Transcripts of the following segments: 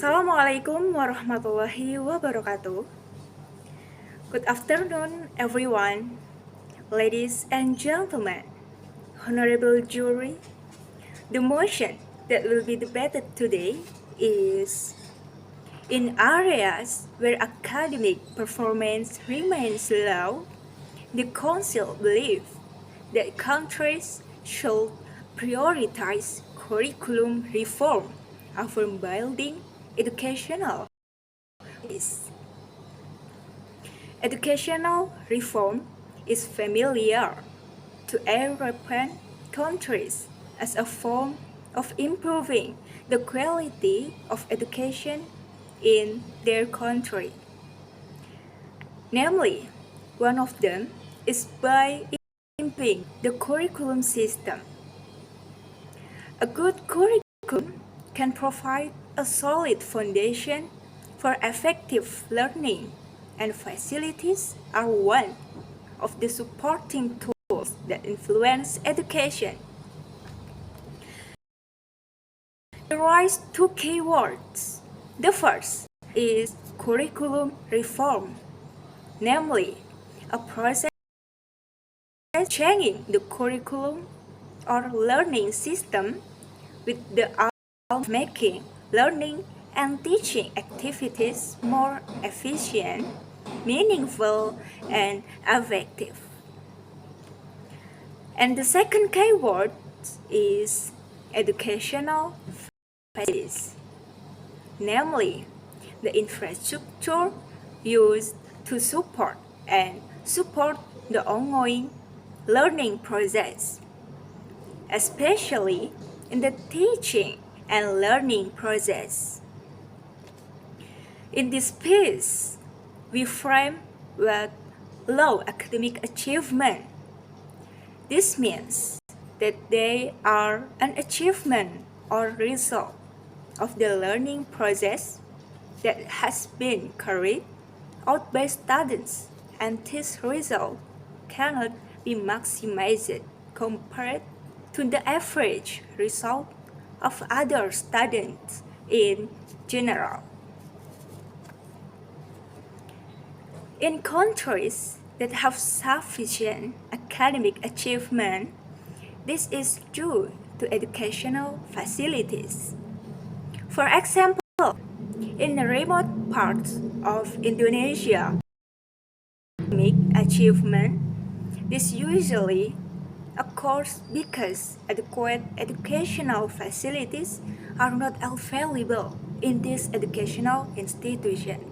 Assalamualaikum warahmatullahi wabarakatuh. Good afternoon, everyone, ladies and gentlemen, honorable jury. The motion that will be debated today is in areas where academic performance remains low, the Council believes that countries should prioritize curriculum reform over building educational is. Educational reform is familiar to European countries as a form of improving the quality of education in their country. Namely, one of them is by improving the curriculum system. A good curriculum can provide a solid foundation for effective learning, and facilities are one of the supporting tools that influence education. There rise two key words. The first is curriculum reform, namely a process changing the curriculum or learning system with the aim of making learning and teaching activities more efficient, meaningful, and effective. And the second keyword is educational facilities, namely the infrastructure used to support the ongoing learning process, especially in the teaching and learning process. In this piece, we frame what low academic achievement. This means that they are an achievement or result of the learning process that has been carried out by students, and this result cannot be maximized compared to the average result of other students in general. In countries that have sufficient academic achievement, this is due to educational facilities. For example, in the remote parts of Indonesia, academic achievement, this usually occurs because adequate educational facilities are not available in this educational institution.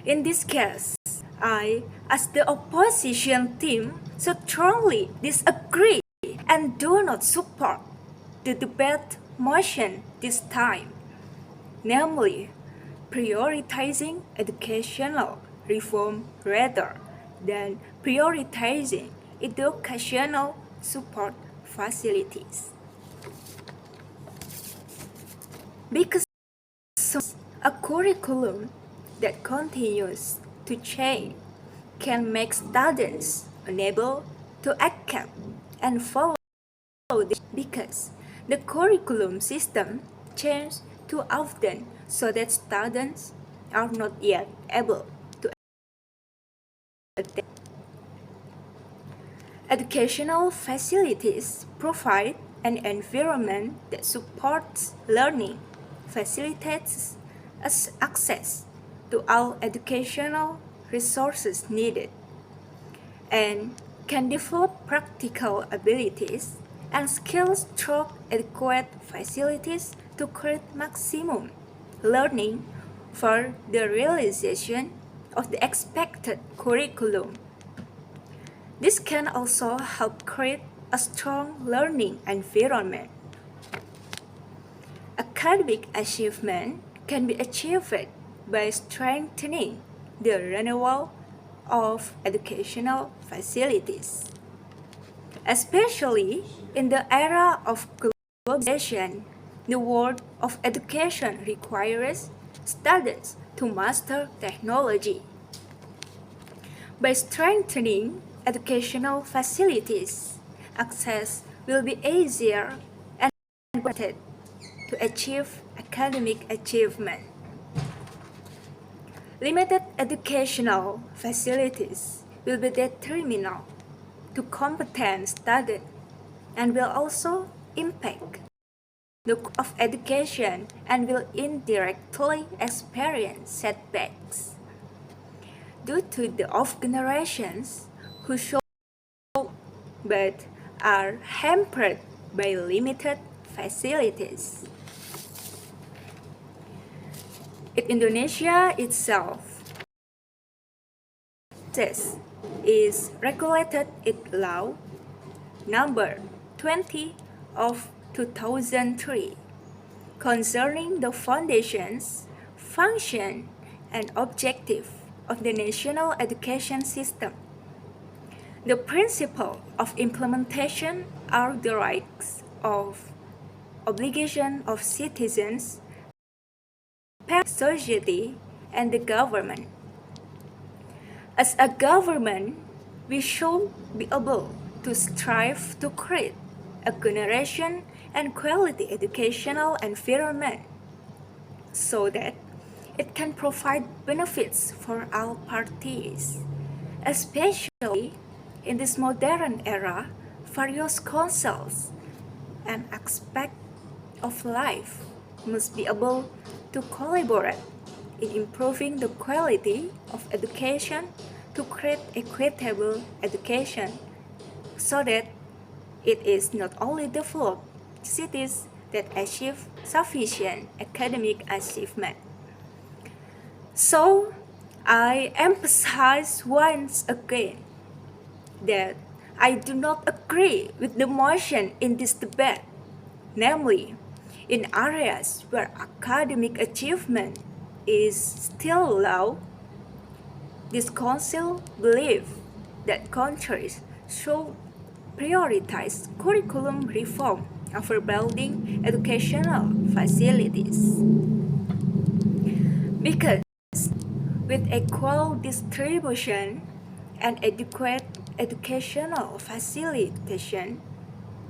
In this case, I, as the opposition team, strongly disagree and do not support the debate motion this time, namely prioritizing educational reform rather than prioritizing educational support facilities. Because a curriculum that continues to change can make students unable to adapt and follow this because the curriculum system changes too often so that students are not yet able to adapt. Educational facilities provide an environment that supports learning, facilitates access to all educational resources needed, and can develop practical abilities and skills through adequate facilities to create maximum learning for the realization of the expected curriculum. This can also help create a strong learning environment. Academic achievement can be achieved by strengthening the renewal of educational facilities. Especially in the era of globalization, the world of education requires students to master technology. By strengthening educational facilities, access will be easier and granted to achieve academic achievement. Limited educational facilities will be detrimental to competent study and will also impact the quality of education and will indirectly experience setbacks due to the of generations who show but are hampered by limited facilities. In Indonesia itself, access is regulated in Law number 20 of 2003 concerning the foundations, function, and objective of the national education system. The principle of implementation are the rights of obligation of citizens, parent society, and the government. As a government, we should be able to strive to create a generation and quality educational environment so that it can provide benefits for all parties, especially in this modern era. Various councils and aspects of life must be able to collaborate in improving the quality of education to create equitable education so that it is not only developed cities that achieve sufficient academic achievement. So, I emphasize once again that I do not agree with the motion in this debate, namely, in areas where academic achievement is still low, this council believes that countries should prioritize curriculum reform over building educational facilities. Because with equal distribution and adequate educational facilitation,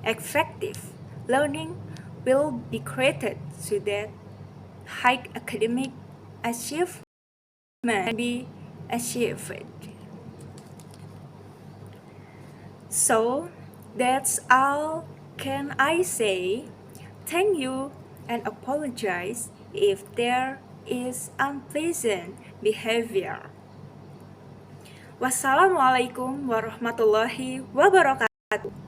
effective learning will be created so that high academic achievement can be achieved. So that's all can I say. Thank you and apologize if there is unpleasant behavior. Wassalamualaikum warahmatullahi wabarakatuh.